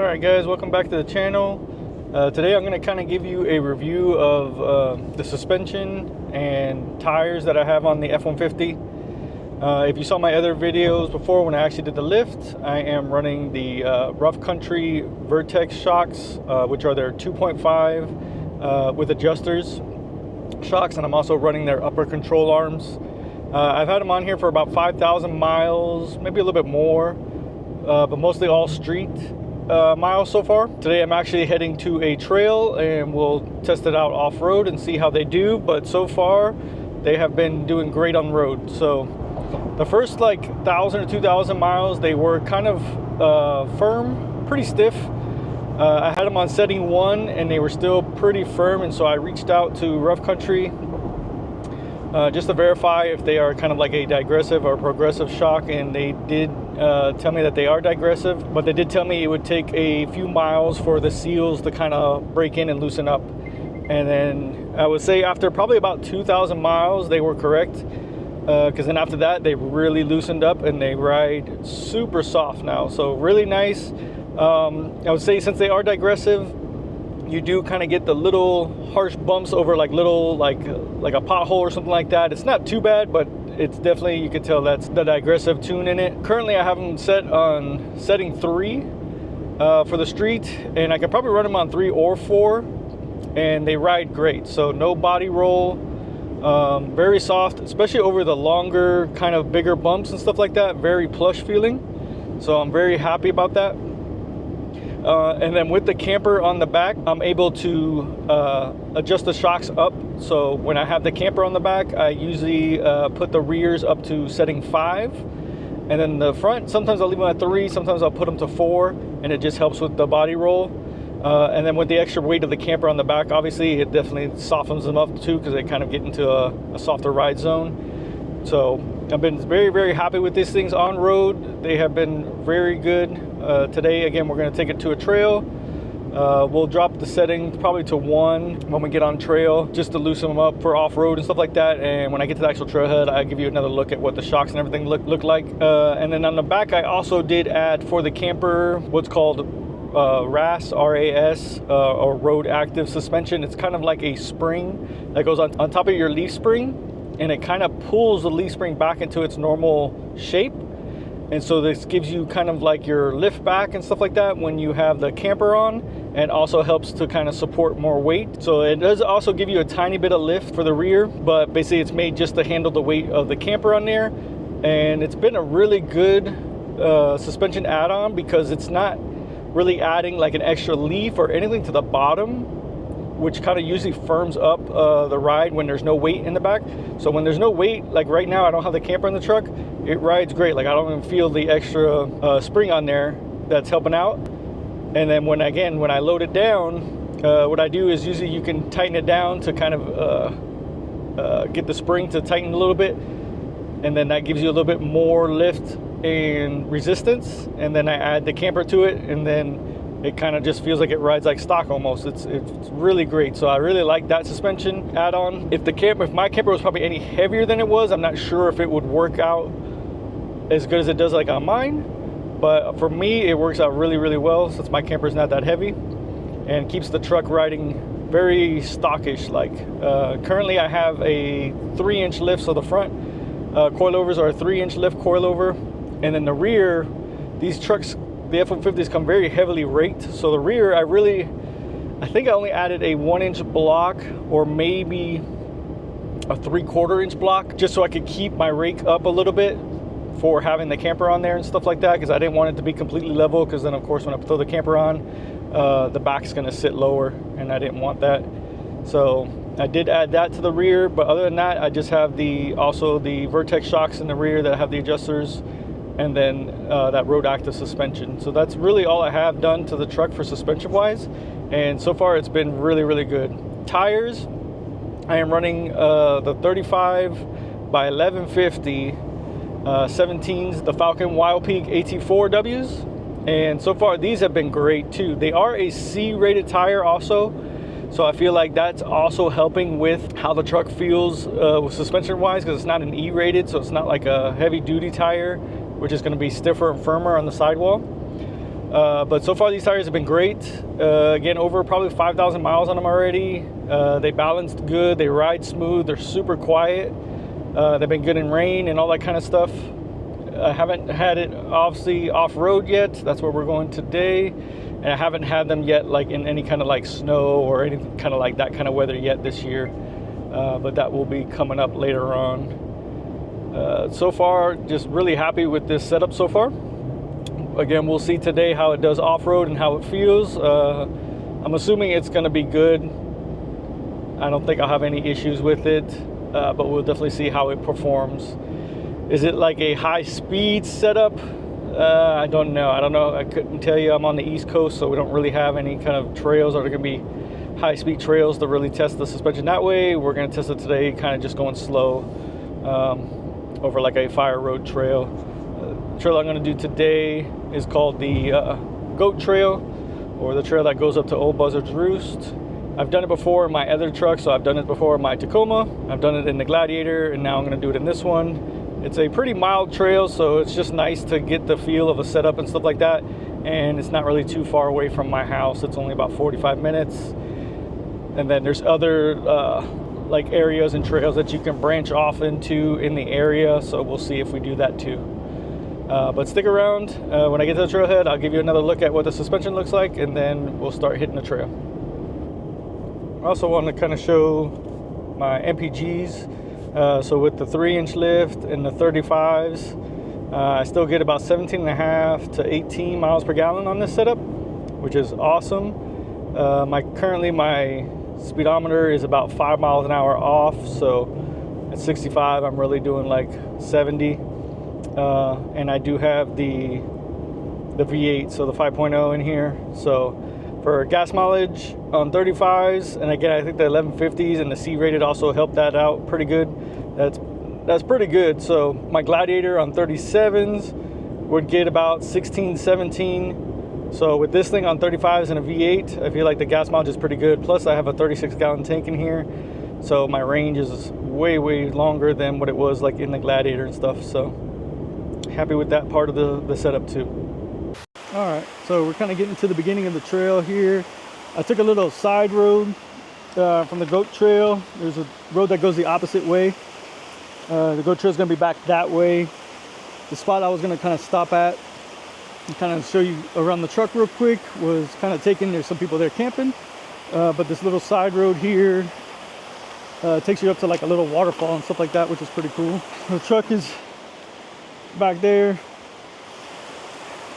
Alright guys, welcome back to the channel. Today I'm going to kind of give you a review of the suspension and tires that I have on the F-150. If you saw my other videos before when I actually did the lift, I am running the Rough Country Vertex shocks, which are their 2.5 with adjusters shocks, and I'm also running their upper control arms. I've had them on here for about 5,000 miles, maybe a little bit more, but mostly all street miles so far. Today I'm actually heading to a trail and we'll test it out off-road and see how they do, but so far they have been doing great on road. So the first like 1,000 or 2,000 miles they were kind of firm, pretty stiff. I had them on setting 1 and they were still pretty firm, and so I reached out to Rough Country just to verify if they are kind of like a digressive or progressive shock, and they did tell me that they are digressive, but they did tell me it would take a few miles for the seals to kind of break in and loosen up. And then I would say after probably about 2,000 miles they were correct, because then after that they really loosened up and they ride super soft now, so really nice. I would say since they are digressive, you do kind of get the little harsh bumps over like little like a pothole or something like that. It's not too bad, but it's definitely, you can tell that's the digressive tune in it. Currently I have them set on setting 3 for the street, and I can probably run them on 3 or 4 and they ride great. So no body roll, very soft, especially over the longer kind of bigger bumps and stuff like that. Very plush feeling, so I'm very happy about that. And then with the camper on the back, I'm able to adjust the shocks up. So when I have the camper on the back, I usually put the rears up to setting 5. And then the front, sometimes I'll leave them at 3, sometimes I'll put them to 4, and it just helps with the body roll. And then with the extra weight of the camper on the back, obviously it definitely softens them up too, because they kind of get into a softer ride zone. So I've been very, very happy with these things on road. They have been very good. Today, again, we're going to take it to a trail. We'll drop the setting probably to 1 when we get on trail, just to loosen them up for off-road and stuff like that. And when I get to the actual trailhead, I'll give you another look at what the shocks and everything look like. And then on the back, I also did add for the camper what's called RAS, R-A-S, or Road Active Suspension. It's kind of like a spring that goes on top of your leaf spring, and it kind of pulls the leaf spring back into its normal shape. And so this gives you kind of like your lift back and stuff like that when you have the camper on, and also helps to kind of support more weight. So it does also give you a tiny bit of lift for the rear, but basically it's made just to handle the weight of the camper on there. And it's been a really good suspension add-on, because it's not really adding like an extra leaf or anything to the bottom, which kind of usually firms up the ride when there's no weight in the back. So when there's no weight, like right now I don't have the camper in the truck, it rides great. Like I don't even feel the extra spring on there that's helping out. And then when I load it down, what I do is usually you can tighten it down to kind of get the spring to tighten a little bit, and then that gives you a little bit more lift and resistance. And then I add the camper to it, and then it kind of just feels like it rides like stock almost. It's really great. So I really like that suspension add-on. If my camper was probably any heavier than it was, I'm not sure if it would work out as good as it does like on mine. But for me, it works out really, really well, since my camper is not that heavy and keeps the truck riding very stockish like. Currently I have a 3-inch lift, so the front coilovers are a 3-inch lift coilover, and then the rear, these trucks, the F-150s come very heavily raked. So the rear, I think I only added a 1-inch block, or maybe a 3/4 inch block, just so I could keep my rake up a little bit for having the camper on there and stuff like that, because I didn't want it to be completely level, because then of course when I throw the camper on, the back's going to sit lower, and I didn't want that. So I did add that to the rear, but other than that, I just have also the Vertex shocks in the rear that have the adjusters, and then that Road Active suspension. So that's really all I have done to the truck for suspension wise, and so far it's been really, really good. Tires, I am running the 35 by 1150 17s, the Falcon Wild Peak AT4Ws, and so far these have been great too. They are a C-rated tire also, so I feel like that's also helping with how the truck feels suspension wise, because it's not an E-rated, so it's not like a heavy duty tire, which is going to be stiffer and firmer on the sidewall. But so far these tires have been great. Again, over probably 5,000 miles on them already. They balanced good, they ride smooth, they're super quiet. They've been good in rain and all that kind of stuff. I haven't had it obviously off-road yet. That's where we're going today. And I haven't had them yet like in any kind of like snow or any kind of like that kind of weather yet this year. But that will be coming up later on. So far, just really happy with this setup so far. Again, we'll see today how it does off-road and how it feels. I'm assuming it's going to be good. I don't think I'll have any issues with it, but we'll definitely see how it performs. Is it like a high-speed setup? I don't know. I couldn't tell you. I'm on the East Coast, so we don't really have any kind of trails that are going to be high-speed trails to really test the suspension that way. We're going to test it today, kind of just going slow over like a fire road trail. The trail I'm going to do today is called the Goat Trail, or the trail that goes up to Old Buzzard's Roost. I've done it before in my other truck, so I've done it before in my Tacoma. I've done it in the Gladiator, and now I'm going to do it in this one. It's a pretty mild trail, so it's just nice to get the feel of a setup and stuff like that. And it's not really too far away from my house. It's only about 45 minutes. And then there's other like areas and trails that you can branch off into in the area. So we'll see if we do that too. But stick around. When I get to the trailhead, I'll give you another look at what the suspension looks like, and then we'll start hitting the trail. I also want to kind of show my MPGs. So with the 3-inch lift and the 35s, I still get about 17.5 to 18 miles per gallon on this setup, which is awesome. Currently my speedometer is about 5 miles an hour off, so at 65 I'm really doing like 70. And I do have the V8, so the 5.0 in here. So for gas mileage on 35s, and again I think the 1150s and the C-rated also helped that out pretty good. That's pretty good. So my Gladiator on 37s would get about 16, 17. So with this thing on 35s and a V8, I feel like the gas mileage is pretty good. Plus I have a 36-gallon tank in here, so my range is way longer than what it was like in the Gladiator and stuff. So happy with that part of the setup too. All right, so we're kind of getting to the beginning of the trail here. I took a little side road from the Goat Trail. There's a road that goes the opposite way. The Goat Trail is going to be back that way. The spot I was going to kind of stop at and kind of show you around the truck real quick was kind of taken. There's some people there camping, but this little side road here takes you up to like a little waterfall and stuff like that, which is pretty cool. The truck is back there.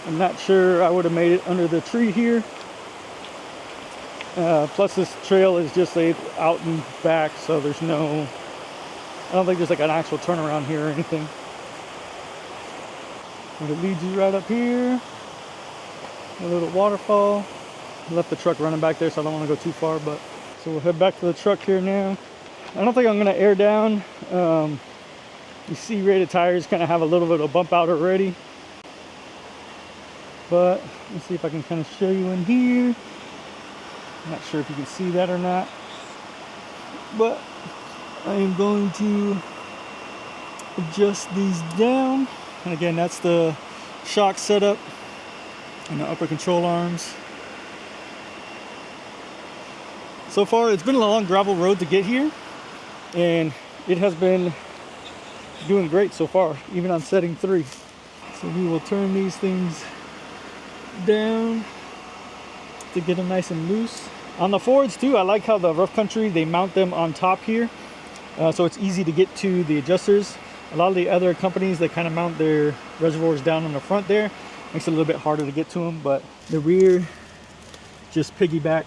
I'm not sure I would have made it under the tree here. Plus this trail is just out and back, so there's no, I don't think there's like an actual turnaround here or anything. But it leads you right up here, a little waterfall. I left the truck running back there, so I don't want to go too far, but so we'll head back to the truck here now. I don't think I'm going to air down. You see rated tires kind of have a little bit of bump out already. But let's see if I can kind of show you in here. I'm not sure if you can see that or not, but I am going to adjust these down. And again, that's the shock setup and the upper control arms. So far, it's been a long gravel road to get here, and it has been doing great so far, even on setting 3. So we will turn these things down to get them nice and loose. On the Fords too, I like how the rough country, they mount them on top here, so it's easy to get to the adjusters. A lot of the other companies, they kind of mount their reservoirs down on the front there. Makes it a little bit harder to get to them, but the rear just piggyback.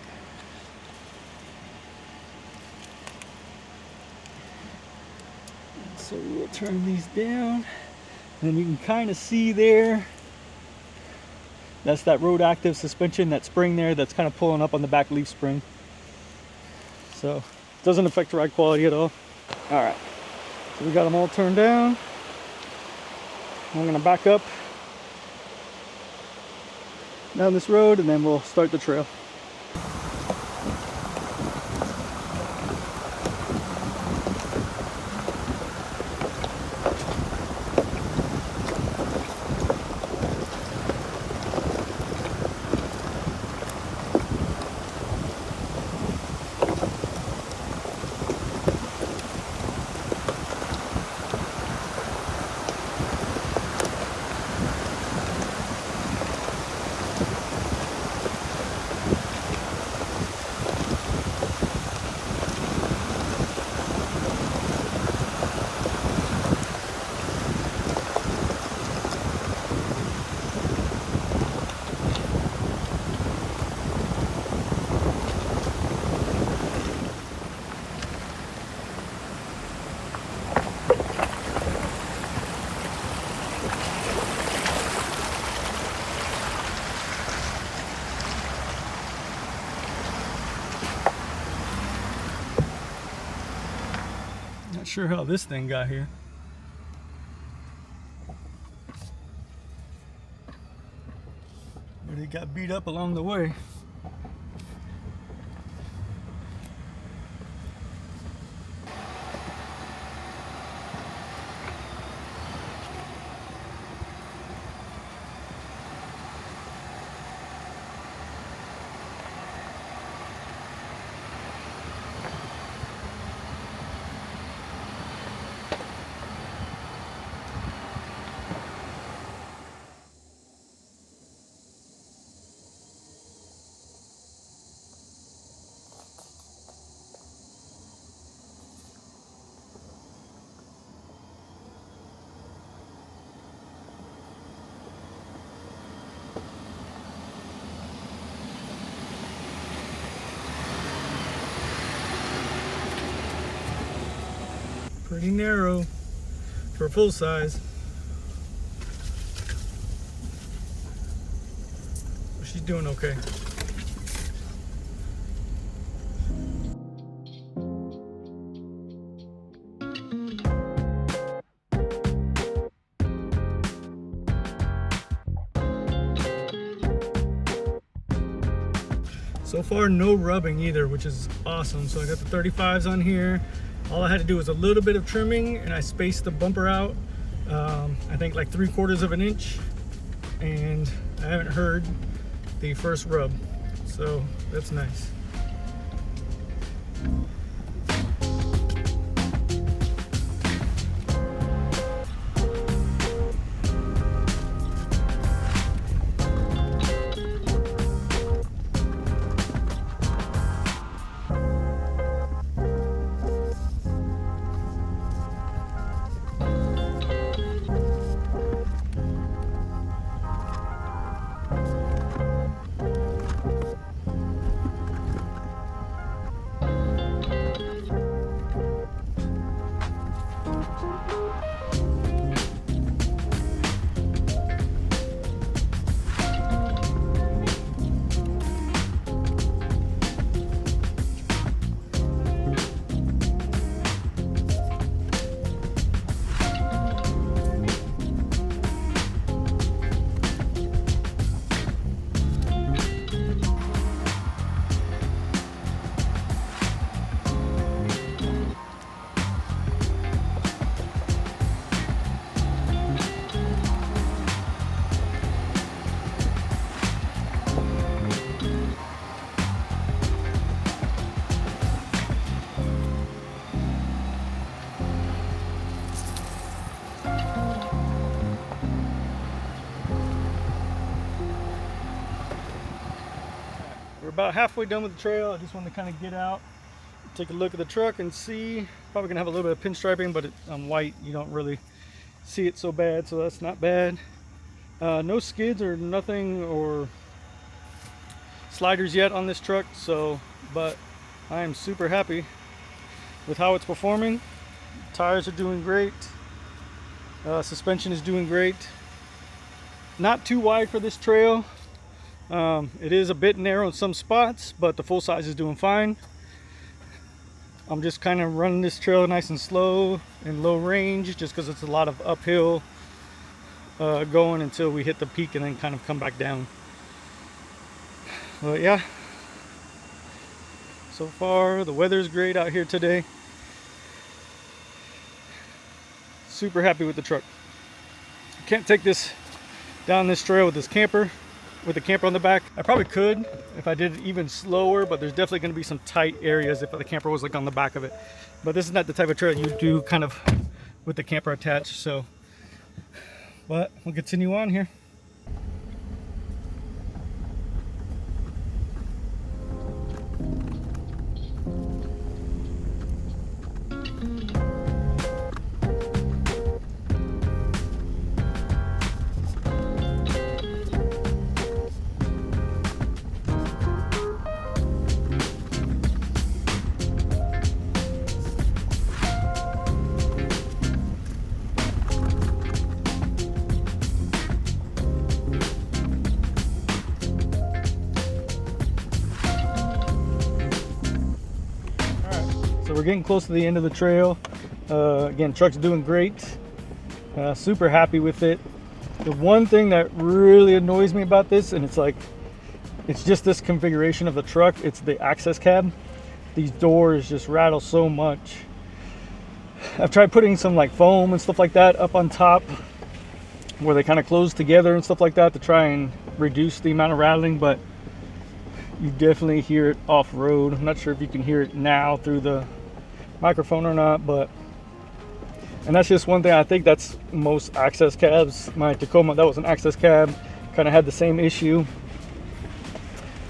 So we'll turn these down, and you can kind of see there, that's that road active suspension, that spring there that's kind of pulling up on the back leaf spring. So it doesn't affect the ride quality at all. All right, so we got them all turned down. I'm gonna back up down this road, and then we'll start the trail. Not sure how this thing got here. But it got beat up along the way. Pretty narrow for full size. But she's doing okay. So far, no rubbing either, which is awesome. So I got the 35s on here. All I had to do was a little bit of trimming, and I spaced the bumper out, I think like 3/4 of an inch, and I haven't heard the first rub, so that's nice. We're about halfway done with the trail. I just wanted to kind of get out, take a look at the truck and see. Probably gonna have a little bit of pinstriping, but on white you don't really see it so bad, so that's not bad. No skids or nothing or sliders yet on this truck, so but I am super happy with how it's performing. Tires are doing great. Suspension is doing great. Not too wide for this trail. It is a bit narrow in some spots, but the full size is doing fine. I'm just kind of running this trail nice and slow in low range, just because it's a lot of uphill going until we hit the peak and then kind of come back down. But yeah, so far the weather's great out here today. Super happy with the truck. Can't take this down this trail with this camper, with the camper on the back. I probably could if I did it even slower, but there's definitely going to be some tight areas if the camper was like on the back of it. But this is not the type of trail you do kind of with the camper attached, so but we'll continue on here. So we're getting close to the end of the trail. Again, truck's doing great. Super happy with it. The one thing that really annoys me about this, and it's just this configuration of the truck, it's the access cab. These doors just rattle so much. I've tried putting some like foam and stuff like that up on top where they kind of close together and stuff like that to try and reduce the amount of rattling, but you definitely hear it off-road. I'm not sure if you can hear it now through the microphone or not, and that's just one thing. I think that's most access cabs. My Tacoma, that was an access cab, kind of had the same issue.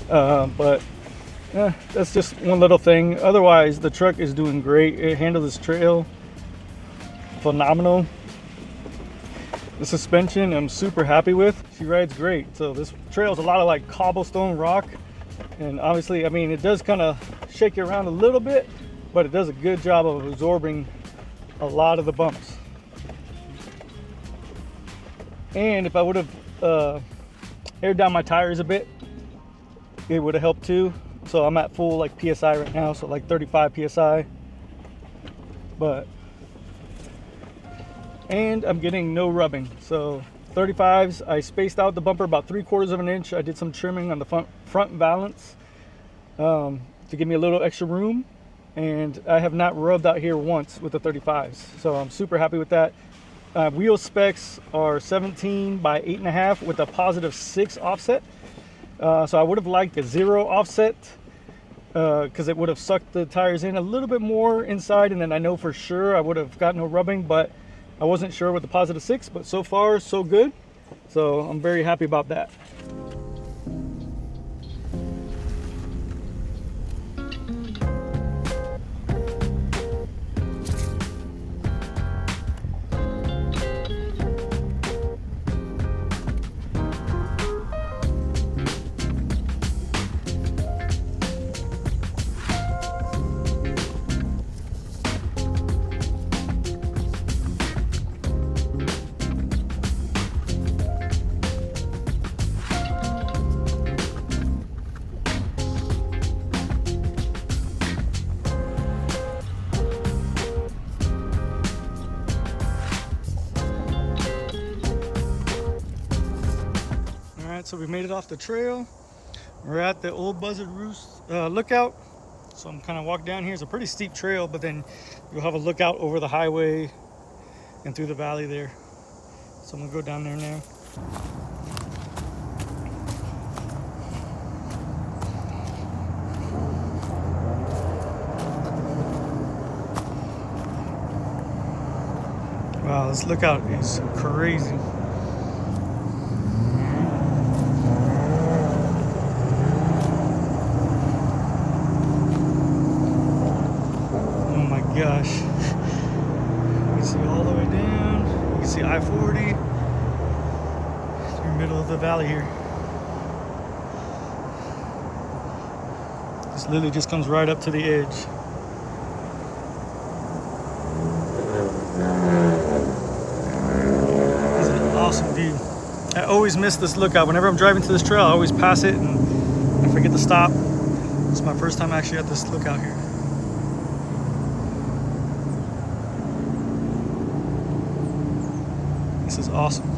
But that's just one little thing. Otherwise, the truck is doing great. It handles this trail phenomenal. The suspension I'm super happy with. She rides great. So this trail is a lot of like cobblestone rock, and obviously, I mean, it does kind of shake you around a little bit, but it does a good job of absorbing a lot of the bumps. And if I would have aired down my tires a bit, it would have helped too. So I'm at full like PSI right now, so like 35 PSI. And I'm getting no rubbing. So 35s, I spaced out the bumper about 3/4 of an inch. I did some trimming on the front valance to give me a little extra room. And I have not rubbed out here once with the 35s. So I'm super happy with that. Wheel specs are 17 by 8.5 with a +6 offset. So I would have liked a 0 offset because it would have sucked the tires in a little bit more inside, and then I know for sure I would have got no rubbing, but I wasn't sure with the +6, but so far so good. So I'm very happy about that. So we made it off the trail. We're at the Old Buzzard Roost lookout. So I'm kind of walking down here. It's a pretty steep trail, but then you'll have a lookout over the highway and through the valley there. So I'm gonna go down there now. Wow, this lookout is crazy. Gosh, you can see all the way down. You can see I-40 through the middle of the valley here. This literally just comes right up to the edge. This is an awesome view. I always miss this lookout. Whenever I'm driving to this trail, I always pass it and I forget to stop. It's my first time actually at this lookout here. This is awesome.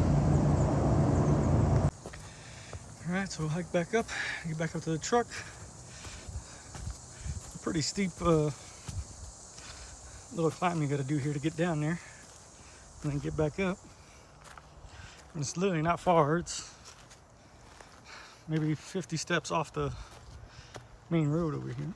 All right, so we'll hike back up, get back up to the truck. A pretty steep little climb you got to do here to get down there, and then get back up. And it's literally not far. It's maybe 50 steps off the main road over here.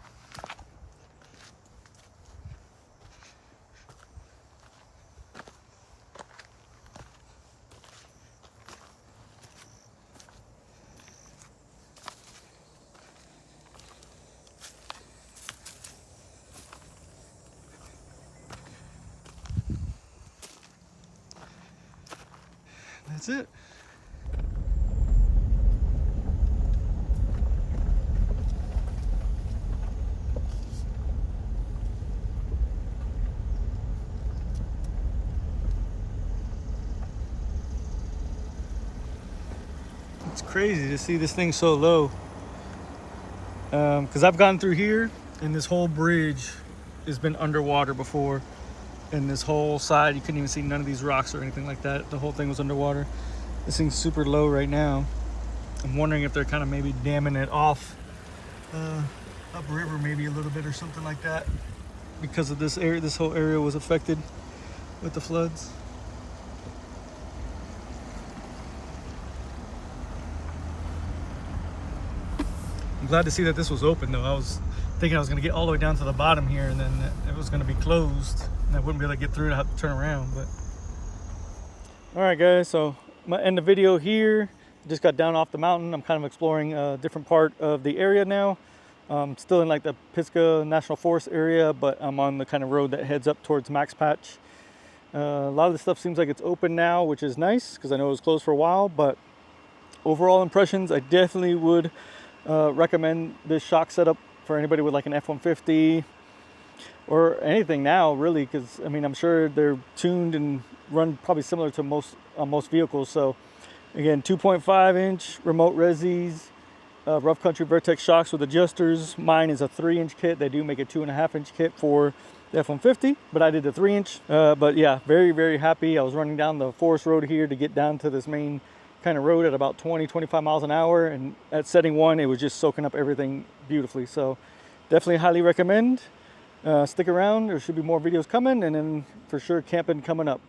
That's it. It's crazy to see this thing so low. Because I've gone through here and this whole bridge has been underwater before. And this whole side, you couldn't even see none of these rocks or anything like that. The whole thing was underwater. This thing's super low right now. I'm wondering if they're kind of maybe damming it off upriver maybe a little bit or something like that, because of this area. This whole area was affected with the floods. I'm glad to see that this was open though. I was thinking I was going to get all the way down to the bottom here and then it was going to be closed and I wouldn't be able to get through. I have to turn around. But all right guys, so I'm gonna end the video here. Just got down off the mountain. I'm kind of exploring a different part of the area now. Still in like the Pisgah National Forest area, but I'm on the kind of road that heads up towards Max Patch. A lot of the stuff seems like it's open now, which is nice because I know it was closed for a while. But overall impressions, I definitely would recommend this shock setup for anybody with like an F-150 or anything now, really, because I mean I'm sure they're tuned and run probably similar to most vehicles. So again, 2.5 inch remote resis, rough country Vertex shocks with adjusters. Mine is a 3-inch kit. They do make a 2.5-inch kit for the F-150, but I did the 3-inch. But yeah, very, very happy. I was running down the forest road here to get down to this main kind of road at about 20-25 miles an hour, and at setting 1 it was just soaking up everything beautifully. So definitely highly recommend. Stick around, there should be more videos coming, and then for sure camping coming up.